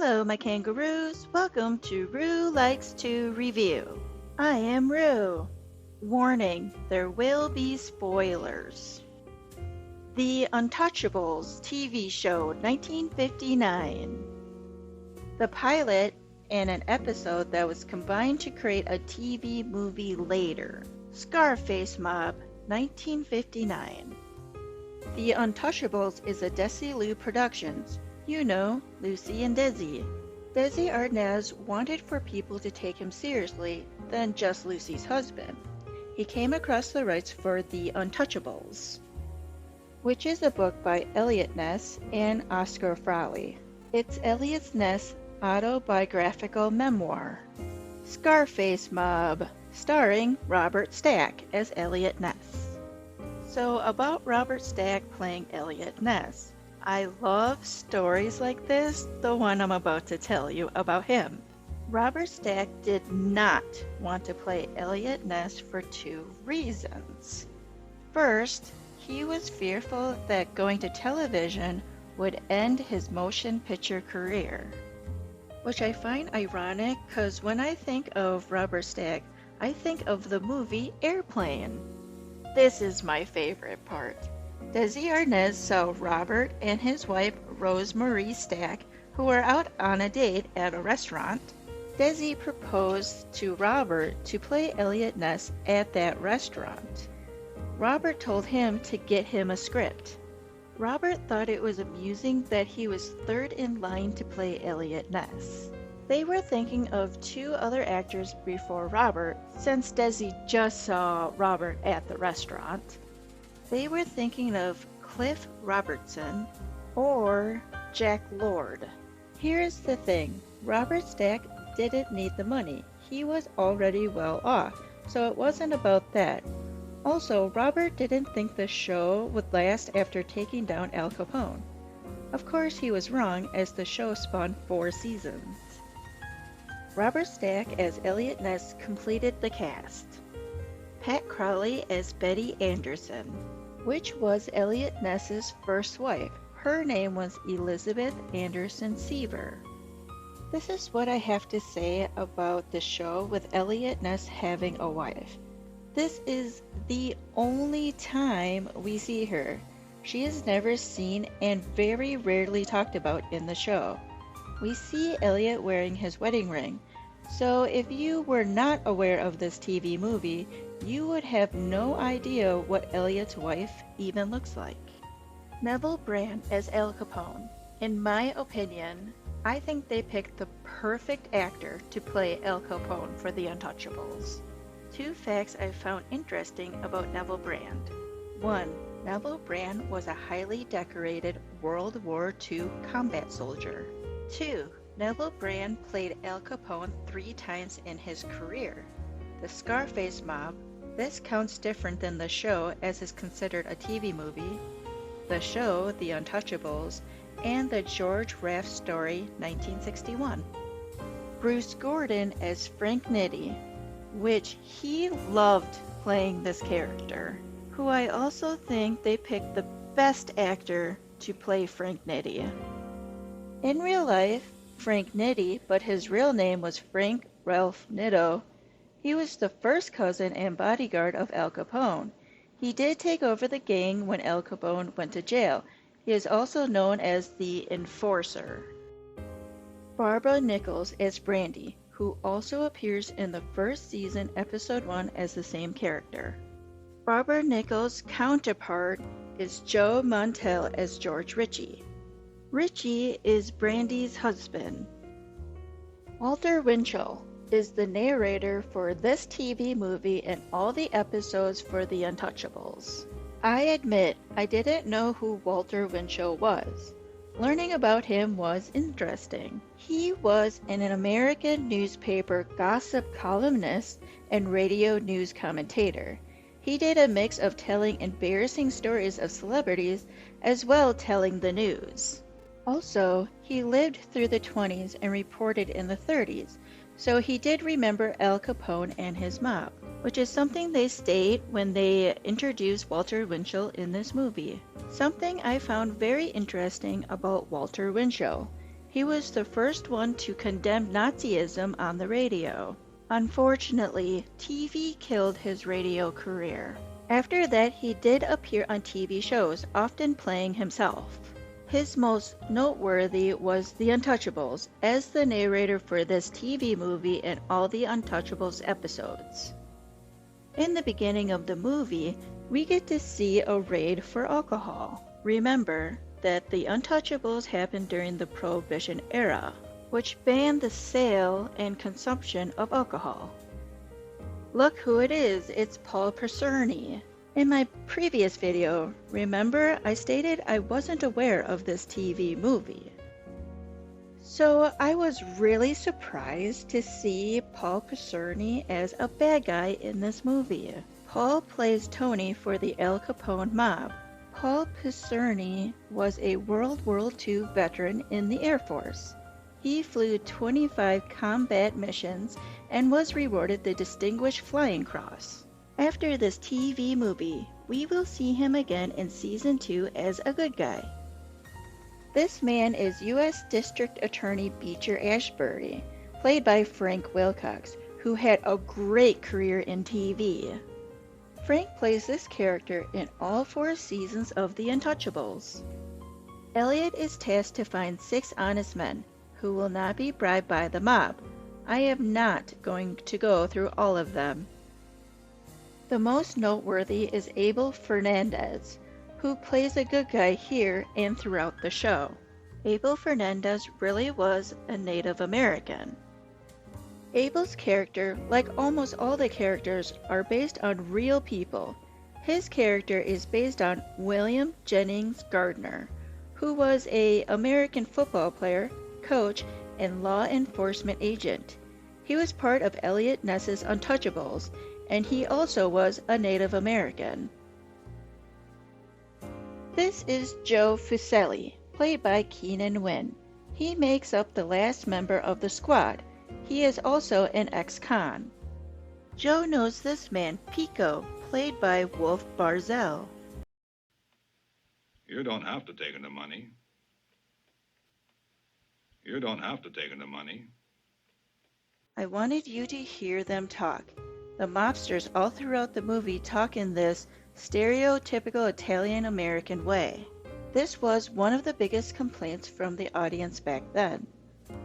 Hello, my kangaroos. Welcome to Rue Likes to Review. I am Rue. Warning, there will be spoilers. The Untouchables TV show 1959. The pilot and an episode that was combined to create a TV movie later. Scarface Mob 1959. The Untouchables is a Desilu Productions. You know, Lucy and Desi. Desi Arnaz wanted for people to take him seriously than just Lucy's husband. He came across the rights for The Untouchables, which is a book by Eliot Ness and Oscar Frawley. It's Eliot Ness' autobiographical memoir. Scarface Mob, starring Robert Stack as Eliot Ness. So about Robert Stack playing Eliot Ness. I love stories like this, the one I'm about to tell you about him. Robert Stack did not want to play Eliot Ness for two reasons. First, he was fearful that going to television would end his motion picture career, which I find ironic because when I think of Robert Stack, I think of the movie Airplane. This is my favorite part. Desi Arnaz saw Robert and his wife Rosemarie Stack, who were out on a date at a restaurant. Desi proposed to Robert to play Eliot Ness at that restaurant. Robert told him to get him a script. Robert thought it was amusing that he was third in line to play Eliot Ness. They were thinking of two other actors before Robert, since Desi just saw Robert at the restaurant. They were thinking of Cliff Robertson or Jack Lord. Here's the thing, Robert Stack didn't need the money. He was already well off, so it wasn't about that. Also, Robert didn't think the show would last after taking down Al Capone. Of course he was wrong, as the show spawned 4 seasons. Robert Stack as Eliot Ness completed the cast. Pat Crowley as Betty Anderson, which was Eliot Ness's first wife. Her name was Elizabeth Anderson Seaver. This is what I have to say about the show with Eliot Ness having a wife. This is the only time we see her. She is never seen and very rarely talked about in the show. We see Eliot wearing his wedding ring, so if you were not aware of this TV movie, you would have no idea what Eliot's wife even looks like. Neville Brand as Al Capone. In my opinion, I think they picked the perfect actor to play Al Capone for The Untouchables. 2 facts I found interesting about Neville Brand. 1. Neville Brand was a highly decorated World War II combat soldier. 2. Neville Brand played Al Capone 3 times in his career. The Scarface Mob. This counts different than the show as is considered a TV movie. The show, The Untouchables, and the George Raft story, 1961. Bruce Gordon as Frank Nitti, which he loved playing this character, who I also think they picked the best actor to play Frank Nitti. In real life, Frank Nitti, but his real name was Frank Ralph Nitto. He was the first cousin and bodyguard of Al Capone. He did take over the gang when Al Capone went to jail. He is also known as the Enforcer. Barbara Nichols as Brandy, who also appears in the first season episode 1 as the same character. Barbara Nichols' counterpart is Joe Montel as George Ritchie. Ritchie is Brandy's husband. Walter Winchell is the narrator for this TV movie and all the episodes for The Untouchables. I admit I didn't know who Walter Winchell was. Learning about him was interesting. He was an American newspaper gossip columnist and radio news commentator. He did a mix of telling embarrassing stories of celebrities as well telling the news. Also, he lived through the 20s and reported in the 30s, so he did remember Al Capone and his mob, which is something they state when they introduce Walter Winchell in this movie. Something I found very interesting about Walter Winchell. He was the first one to condemn Nazism on the radio. Unfortunately, TV killed his radio career. After that, he did appear on TV shows, often playing himself. His most noteworthy was The Untouchables, as the narrator for this TV movie and all the Untouchables episodes. In the beginning of the movie, we get to see a raid for alcohol. Remember that the Untouchables happened during the Prohibition era, which banned the sale and consumption of alcohol. Look who it is, it's Paul Picerni. In my previous video, remember I stated I wasn't aware of this TV movie. So I was really surprised to see Paul Picerni as a bad guy in this movie. Paul plays Tony for the Al Capone mob. Paul Picerni was a World War II veteran in the Air Force. He flew 25 combat missions and was rewarded the Distinguished Flying Cross. After this TV movie, we will see him again in Season 2 as a good guy. This man is U.S. District Attorney Beecher Ashbury, played by Frank Wilcox, who had a great career in TV. Frank plays this character in all 4 seasons of The Untouchables. Elliot is tasked to find 6 honest men who will not be bribed by the mob. I am not going to go through all of them. The most noteworthy is Abel Fernandez, who plays a good guy here and throughout the show. Abel Fernandez really was a Native American. Abel's character, like almost all the characters, are based on real people. His character is based on William Jennings Gardner, who was an American football player, coach, and law enforcement agent. He was part of Eliot Ness's Untouchables, and he also was a Native American. This is Joe Fuseli, played by Keenan Wynn. He makes up the last member of the squad. He is also an ex-con. Joe knows this man, Pico, played by Wolf Barzell. You don't have to take in the money. You don't have to take in the money. I wanted you to hear them talk. The mobsters all throughout the movie talk in this stereotypical Italian-American way. This was one of the biggest complaints from the audience back then.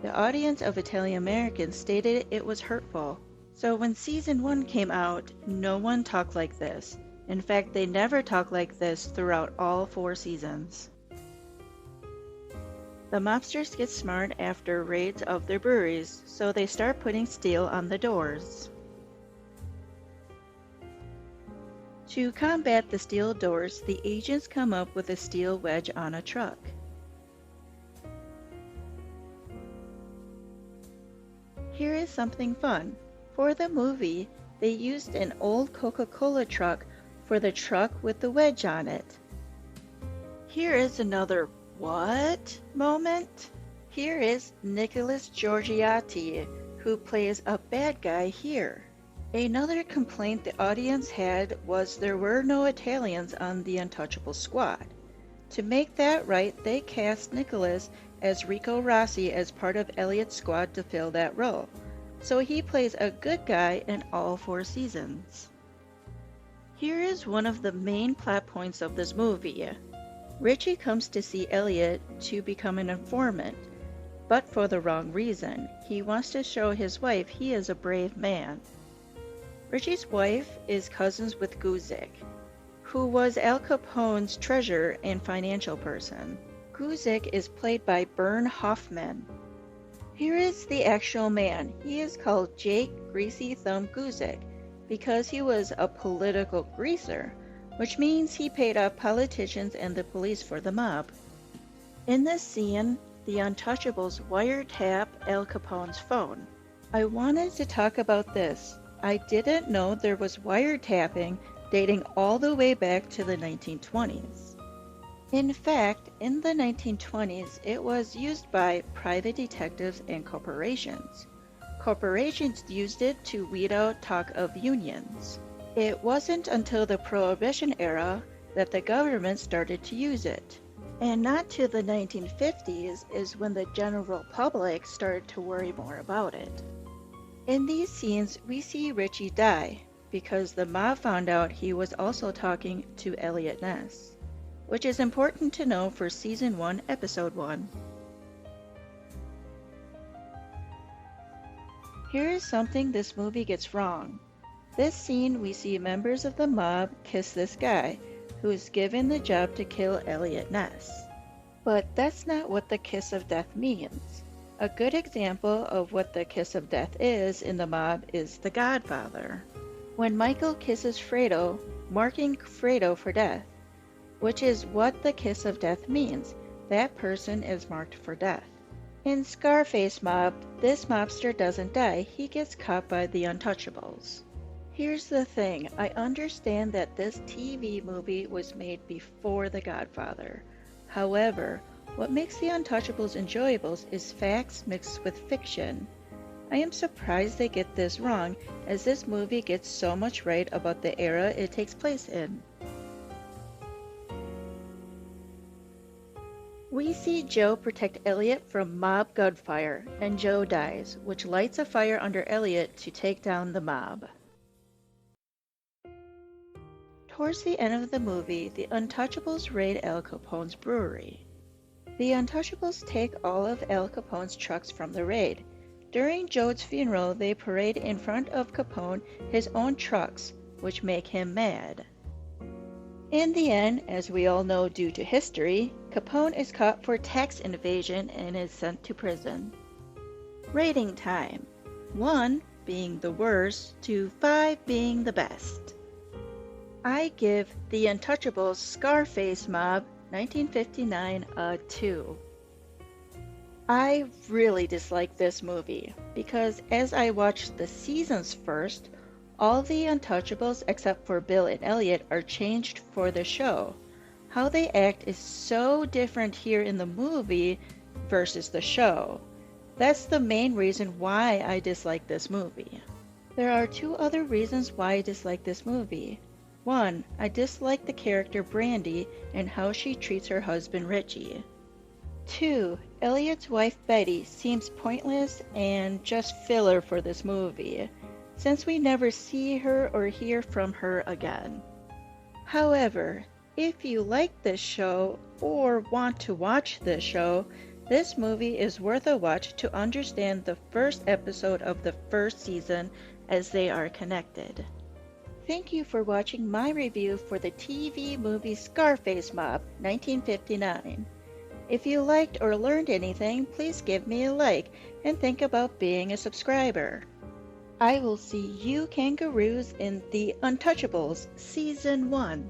The audience of Italian-Americans stated it was hurtful. So when Season 1 came out, no one talked like this. In fact, they never talked like this throughout all 4 seasons. The mobsters get smart after raids of their breweries, so they start putting steel on the doors. To combat the steel doors, the agents come up with a steel wedge on a truck. Here is something fun. For the movie, they used an old Coca-Cola truck for the truck with the wedge on it. Here is another "what" moment. Here is Nicholas Giorgiati, who plays a bad guy here. Another complaint the audience had was there were no Italians on the Untouchable squad. To make that right, they cast Nicholas as Rico Rossi as part of Elliot's squad to fill that role. So he plays a good guy in all 4 seasons. Here is one of the main plot points of this movie. Richie comes to see Elliot to become an informant, but for the wrong reason. He wants to show his wife he is a brave man. Richie's wife is cousins with Guzik, who was Al Capone's treasurer and financial person. Guzik is played by Bern Hoffman. Here is the actual man. He is called Jake Greasy Thumb Guzik because he was a political greaser, which means he paid off politicians and the police for the mob. In this scene, the Untouchables wiretap Al Capone's phone. I wanted to talk about this. I didn't know there was wiretapping dating all the way back to the 1920s. In fact, in the 1920s, it was used by private detectives and corporations. Corporations used it to weed out talk of unions. It wasn't until the Prohibition era that the government started to use it. And not to the 1950s is when the general public started to worry more about it. In these scenes, we see Richie die because the mob found out he was also talking to Elliot Ness, which is important to know for Season 1, Episode 1. Here is something this movie gets wrong. This scene, we see members of the mob kiss this guy, who is given the job to kill Elliot Ness. But that's not what the kiss of death means. A good example of what the kiss of death is in the mob is The Godfather. When Michael kisses Fredo, marking Fredo for death, which is what the kiss of death means. That person is marked for death. In Scarface Mob, this mobster doesn't die, he gets caught by the Untouchables. Here's the thing, I understand that this TV movie was made before The Godfather. However, what makes the Untouchables enjoyable is facts mixed with fiction. I am surprised they get this wrong, as this movie gets so much right about the era it takes place in. We see Joe protect Elliot from mob gunfire, and Joe dies, which lights a fire under Elliot to take down the mob. Towards the end of the movie, the Untouchables raid Al Capone's brewery. The Untouchables take all of Al Capone's trucks from the raid. During Joe's funeral, they parade in front of Capone his own trucks, which make him mad. In the end, as we all know due to history, Capone is caught for tax evasion and is sent to prison. Rating time: 1 being the worst to 5 being the best. I give The Untouchables Scarface Mob 1959 a 2. I really dislike this movie because as I watched the seasons first, all the Untouchables except for Bill and Elliot are changed for the show. How they act is so different here in the movie versus the show. That's the main reason why I dislike this movie. There are 2 other reasons why I dislike this movie. 1, I dislike the character Brandy and how she treats her husband Richie. 2, Elliot's wife Betty seems pointless and just filler for this movie, since we never see her or hear from her again. However, if you like this show or want to watch this show, this movie is worth a watch to understand the first episode of the first season as they are connected. Thank you for watching my review for the TV movie Scarface Mob 1959. If you liked or learned anything, please give me a like and think about being a subscriber. I will see you kangaroos in The Untouchables Season 1.